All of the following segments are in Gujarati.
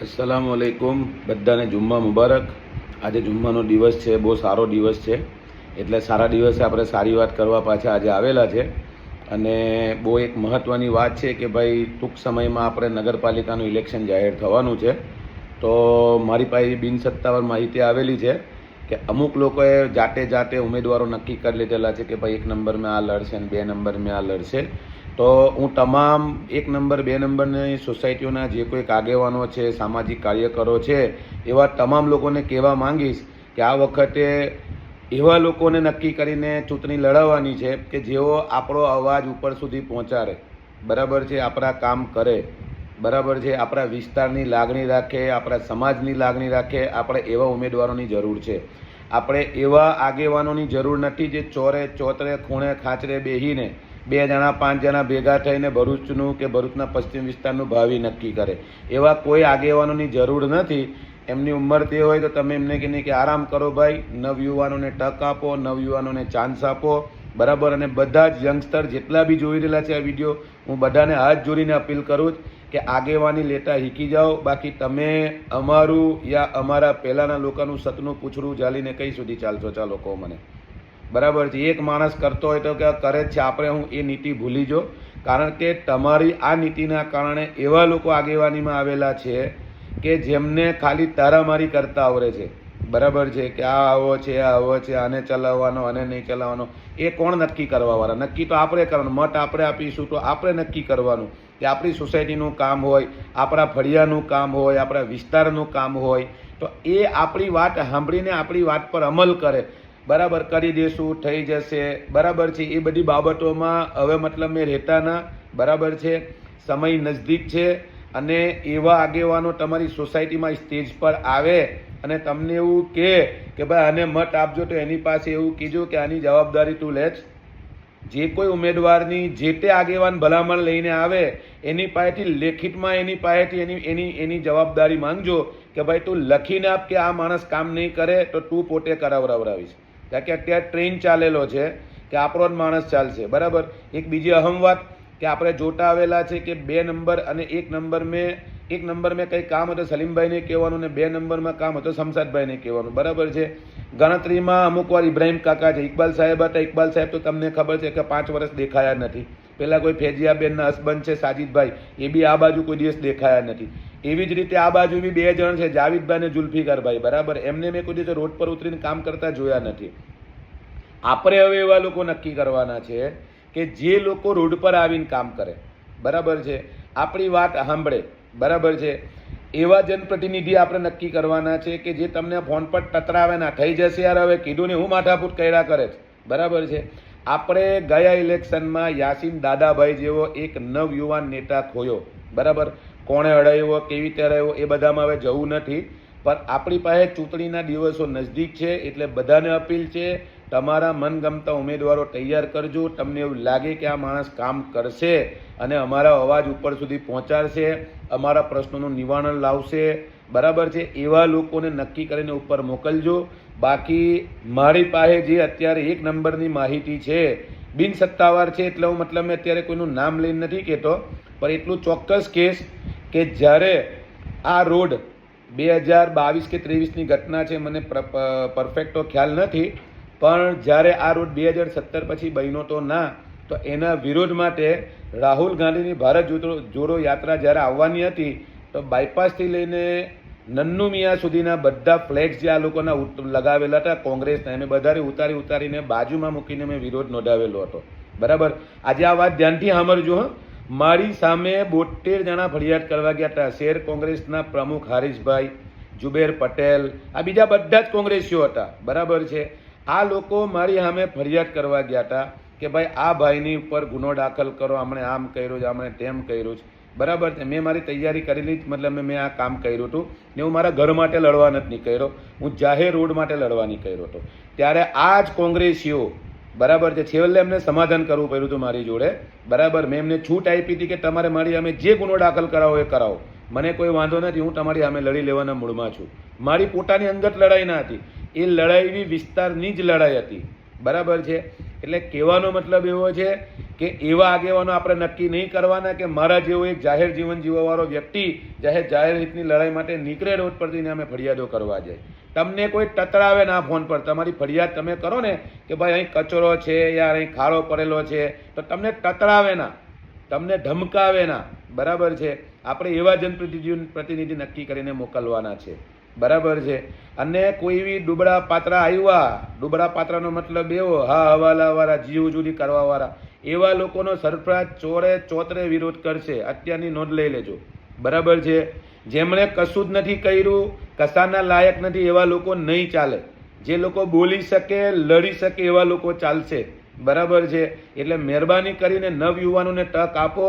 अस्सलामुअलैकुम બધાને જુમ્મા મુબારક। આજે જુમ્માનો દિવસ છે, બહુ સારો દિવસ છે, એટલે સારા દિવસે આપણે સારી વાત કરવા પાછા આજે આવેલા છે। અને બહુ એક મહત્ત્વની વાત છે કે ભાઈ ટૂંક સમયમાં આપણે નગરપાલિકાનું ઇલેક્શન જાહેર થવાનું છે। તો મારી પાસે બિનસત્તાવાર માહિતી આવેલી છે કે અમુક લોકોએ જાતે ઉમેદવારો નક્કી કરી લીધેલા છે કે ભાઈ 1 નંબરમાં આ લડશે અને 2 નંબરમાં આ લડશે। તો હું તમામ 1 નંબર 2 નંબરની સોસાયટીઓના જે કોઈ આગેવાનો છે, સામાજિક કાર્યકરો છે, એવા તમામ લોકોને કહેવા માંગીશ કે આ વખતે એવા લોકોને નક્કી કરીને ચૂંટણી લડાવવાની છે કે જેઓ આપણો અવાજ ઉપર સુધી પહોંચાડે, બરાબર છે, આપણા કામ કરે, બરાબર છે, આપણા વિસ્તારની લાગણી રાખે, આપણા સમાજની લાગણી રાખે। આપણે એવા ઉમેદવારોની જરૂર છે। આપણે એવા આગેવાનોની જરૂર નથી જે ચોરે ચોતરે ખૂણે ખાંચરે બેહીને 2 જણા 5 જણા ભેગા થઈને ભરૂચનું કે ભરૂચના પશ્ચિમ વિસ્તારનું ભાવિ નક્કી કરે। એવા કોઈ આગેવાનોની જરૂર નથી। એમની ઉંમર તે હોય તો તમે એમને કહીને કે આરામ કરો ભાઈ, નવયુવાનોને તક આપો, નવયુવાનોને ચાન્સ આપો, બરાબર। અને બધા જ યંગસ્ટર જેટલા બી જોઈ રહેલા છે આ વિડીયો, હું બધાને હાથ જોડીને અપીલ કરું કે આગેવાની લેતા શીખી જાઓ। બાકી તમે અમારું યા અમારા પહેલાંના લોકોનું સતનું પૂછડું ઝાલીને કઈ સુધી ચાલશો? ચાલો કહો મને, બરાબર છે। એક માણસ કરતો હોય તો કે કરે જ છે, આપણે હું એ નીતિ ભૂલી જો, કારણ કે તમારી આ નીતિના કારણે એવા લોકો આગેવાનીમાં આવેલા છે કે જેમને ખાલી તારામારી કરતા આવડે છે, બરાબર છે, કે આ આવો છે, આ આવો છે, આને ચલાવવાનો આને નહીં ચલાવવાનો। એ કોણ નક્કી કરવાવાળા? નક્કી તો આપણે કરવાનું, મત આપણે આપીશું તો આપણે નક્કી કરવાનું કે આપણી સોસાયટીનું કામ હોય, આપણા ફળિયાનું કામ હોય, આપણા વિસ્તારનું કામ હોય, તો એ આપણી વાત સાંભળીને આપણી વાત પર અમલ કરે, બરાબર, કરી દેશું, થઈ જશે, બરાબર છે। એ બધી બાબતોમાં હવે મતલબ મેં રહેતા ના, બરાબર છે, સમય નજદીક છે। અને એવા આગેવાનો તમારી સોસાયટીમાં સ્ટેજ પર આવે અને તમને એવું કે ભાઈ આને મત આપજો, તો એની પાસે એવું કીધું કે આની જવાબદારી તું લે જ। જે કોઈ ઉમેદવારની જે તે આગેવાન ભલામણ લઈને આવે એની પાસેથી લેખિતમાં એની પાસેથી એની જવાબદારી માંગજો કે ભાઈ તું લખીને આપ કે આ માણસ કામ નહીં કરે તો તું પોતે કરાવડાવીશ। કારણ કે અત્યારે ટ્રેન ચાલેલો છે કે આપણો જ માણસ ચાલશે, બરાબર। એક બીજી અહમ વાત કે આપણે જોતા આવેલા છે કે 2 નંબર અને 1 નંબર મેં કંઈ કામ હતું સલીમભાઈને કહેવાનું ને 2 નંબરમાં કામ હતું શમશાદભાઈને કહેવાનું, બરાબર છે। ગણતરીમાં અમુક વાર ઇબ્રાહિમ કાકા છે, ઇકબાલ સાહેબ હતા। ઇકબાલ સાહેબ તો તમને ખબર છે કે 5 વર્ષ દેખાયા નથી। પહેલાં કોઈ ફેજિયાબેનના હસબન્ડ છે સાજિદભાઈ, એ બી આ બાજુ કોઈ દિવસ દેખાયા નથી। એવી જ રીતે આ બાજુ બી 2 જણ છે, જાવીદભાઈ અને જુલ્ફિકારભાઈ, બરાબર। એમને મેં કોઈ દિવસ રોડ પર ઉતરીને કામ કરતા જોયા નથી। આપણે હવે એવા લોકો નક્કી કરવાના છે કે જે લોકો રોડ પર આવીને કામ કરે, બરાબર છે, આપણી વાત સાંભળે, બરાબર છે। એવા જનપ્રતિનિધિ આપણે નક્કી કરવાના છે કે જે તમને ફોન પર ટતરાવે ના, થઈ જશે યાર, હવે કીધું ને હું માથાકૂટ કર્યા કરે છે, બરાબર છે। આપણે ગયા ઇલેક્શનમાં યાસીન દાદાભાઈ જેવો એક નવયુવાન નેતા ખોયો, બરાબર। કોણે હડાવ્યો, કેવી રીતે હડાવ્યો, એ બધામાં હવે જવું નથી, પણ આપણી પાસે ચૂંટણીના દિવસો નજદીક છે, એટલે બધાને અપીલ છે તમારા મનગમતા ઉમેદવારો તૈયાર કરજો। તમને એવું લાગે કે આ માણસ કામ કરશે અને અમારા અવાજ ઉપર સુધી પહોંચાડશે, અમારા પ્રશ્નોનું નિવારણ લાવશે, બરાબર છે, એવા લોકોને નક્કી કરીને ઉપર મોકલજો। બાકી મારી પાસે જે અત્યારે 1 નંબરની માહિતી છે, બિનસત્તાવાર છે, એટલે હું મતલબ મેં અત્યારે કોઈનું નામ લઈને નથી કહેતો, પણ એટલું ચોક્કસ કહીશ કે જ્યારે આ રોડ 2022 કે 23ની ઘટના છે, મને પરફેક્ટ તો ખ્યાલ નથી, પણ જ્યારે આ રોડ 2017 પછી બન્યો તો ના, તો એના વિરોધ માટે રાહુલ ગાંધીની ભારત જોડો યાત્રા જ્યારે આવવાની હતી, તો બાયપાસથી લઈને નન્નુ મિયા સુધીના બધા ફ્લેગ્સ જે આ લોકોના લગાવેલા હતા કોંગ્રેસના, એમે બધાને ઉતારીને બાજુમાં મૂકીને મેં વિરોધ નોંધાવેલો હતો, બરાબર। આજે આ વાત ધ્યાનથી સાંભળજો। મારી સામે 72 જણા ફરિયાદ કરવા ગયા હતા। શહેર કોંગ્રેસના પ્રમુખ હારીશભાઈ, જુબેર પટેલ, આ બીજા બધા જ કોંગ્રેસીઓ હતા, બરાબર છે। આ લોકો મારી સામે ફરિયાદ કરવા ગયા હતા કે ભાઈ આ ભાઈની ઉપર ગુનો દાખલ કરો, હમણે આમ કર્યું છે, હમણે તેમ કર્યું છે, બરાબર છે। મેં મારી તૈયારી કરેલી જ, મતલબ મેં આ કામ કર્યું હતું ને હું મારા ઘર માટે લડવા નથી નીકળ્યો, હું જાહેર રોડ માટે લડવા નીકળ્યો હતો। ત્યારે આ જ કોંગ્રેસીઓ, બરાબર છે, છેલ્લે એમને સમાધાન કરવું પડ્યું હતું મારી જોડે, બરાબર। મેં એમને છૂટ આપી હતી કે તમારે મારી સામે જે ગુનો દાખલ કરાવો એ કરાવો, મને કોઈ વાંધો નથી, હું તમારી સામે લડી લેવાના મૂડમાં છું। મારી પોતાની અંગત લડાઈ ના હતી, એ લડાઈ વિસ્તારની જ લડાઈ હતી, બરાબર છે. એટલે કહેવાનો મતલબ એવો છે કે એવા આગેવાનો આપણે નક્કી નહીં કરવાના કે મારા જેવો એક જાહેર જીવન જીવવાવાળો વ્યક્તિ જાહેર હિતની લડાઈ માટે નીકળે રોડ પરથી ને અમે ફરિયાદો કરવા જાય. તમને કોઈ ટતરાવે ના ફોન પર, તમારી ફરિયાદ તમે કરો ને કે ભાઈ અહીં કચરો છે યાર, અહીં ખાડો પડેલો છે, તો તમને ટતરાવે ના, તમને ધમકાવે ના. બરાબર છે. આપણે એવા જનપ્રતિનિધિ નક્કી કરીને મોકલવાના છે. બરાબર છે. અને કોઈ બી ડુબડા પાત્રા આવ્યા, ડુબડા પાત્રાનો મતલબ એવો હા હવાલાવાળા, જીવ જુદી કરવાવાળા, એવા લોકોનો સરફરાજ ચોરે ચોતરે વિરોધ કરશે. અત્યારની નોંધ લઈ લેજો. બરાબર છે. જેમણે કશું જ નથી કર્યું, કશાના લાયક નથી, એવા લોકો નહીં ચાલે. જે લોકો બોલી શકે, લડી શકે, એવા લોકો ચાલશે. બરાબર છે. એટલે મહેરબાની કરીને નવયુવાનોને તક આપો.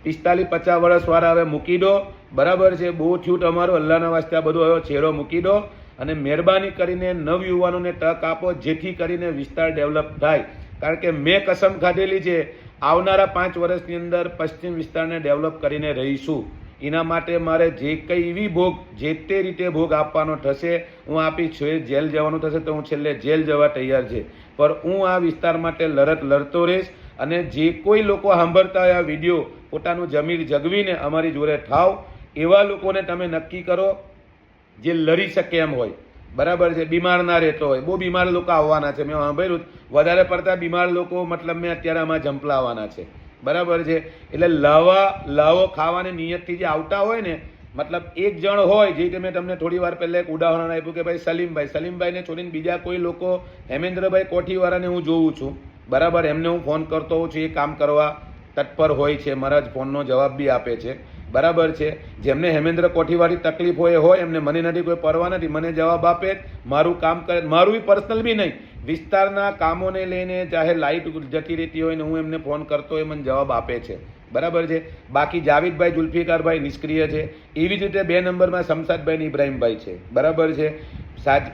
45-50 વર્ષવાળા હવે મૂકી દો. બરાબર છે. બહુ થયું તમારું, અલ્લાહના વાસ્તે આ બધું હવે છેડો મૂકી દો અને મહેરબાની કરીને નવયુવાનોને તક આપો, જેથી કરીને વિસ્તાર ડેવલપ થાય. કારણ કે મેં કસમ ખાધેલી છે, આવનારા 5 વર્ષની અંદર પશ્ચિમ વિસ્તારને ડેવલપ કરીને રહીશું. એના માટે મારે જે કંઈ એવી ભોગ જે તે રીતે ભોગ આપવાનો થશે હું આપીશ. જેલ જવાનું થશે તો હું છેલ્લે જેલ જવા તૈયાર છે, પણ હું આ વિસ્તાર માટે લડત લડતો રહીશ. અને જે કોઈ લોકો સાંભળતા હોય આ વિડીયો, પોતાનું જમીર જગવીને અમારી જોડે થાવ. એવા લોકોને તમે નક્કી કરો જે લડી શકે એમ હોય. બરાબર છે. બીમાર ના રહેતો હોય. બહુ બીમાર લોકો આવવાના છે, મેં સાંભળ્યું. વધારે પડતા બીમાર લોકો મતલબ મેં અત્યારે આમાં ઝંપલાવાના છે. બરાબર છે. એટલે લાવો ખાવાની નિયતથી જે આવતા હોય ને, મતલબ એક જણ હોય, જે મેં તમને થોડી વાર પહેલાં એક ઉદાહરણ આપ્યું કે ભાઈ સલીમભાઈને છોડીને બીજા કોઈ લોકો, હેમેન્દ્રભાઈ કોઠીવાળાને હું જોઉં છું. બરાબર. એમને હું ફોન કરતો હોઉં છું, એ કામ કરવા તત્પર હોય છે, મારા જ ફોનનો જવાબ બી આપે છે. બરાબર છે. જેમને હેમેન્દ્ર કોઠીવાળી તકલીફ હોય એમને, મને નથી કોઈ પરવા નથી, મને જવાબ આપે, મારું કામ કરે. મારું બી પર્સનલ બી નહીં, વિસ્તારના કામોને લઈને, ચાહે લાઇટ જતી રહેતી હોય ને હું એમને ફોન કરતો હોય, મને જવાબ આપે છે. બરાબર છે. બાકી જાવેદભાઈ જુલ્ફિકારભાઈ નિષ્ક્રિય છે. એવી જ રીતે 2 નંબરમાં શમશાદભાઈ ઇબ્રાહીમભાઈ છે. બરાબર છે.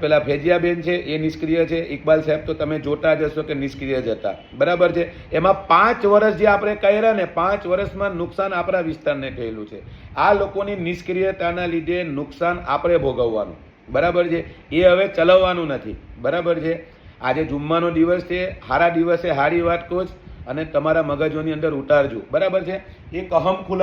પેલા ફેજિયાબેન છે એ નિષ્ક્રિય છે. ઇકબાલ સાહેબ તો તમે જોતા જ હશો કે નિષ્ક્રિય જ હતા. બરાબર છે. એમાં 5 વર્ષ જે આપણે કર્યા ને, 5 વર્ષમાં નુકસાન આપણા વિસ્તારને થયેલું છે. આ લોકોની નિષ્ક્રિયતાના લીધે નુકસાન આપણે ભોગવવાનું. બરાબર છે. એ હવે ચલાવવાનું નથી. બરાબર છે. આજે જુમ્માનો દિવસ છે, સારા દિવસે સારી વાત કહો અને તમારા મગજોની અંદર ઉતારજો. બરાબર છે. એક અહમ ખુલા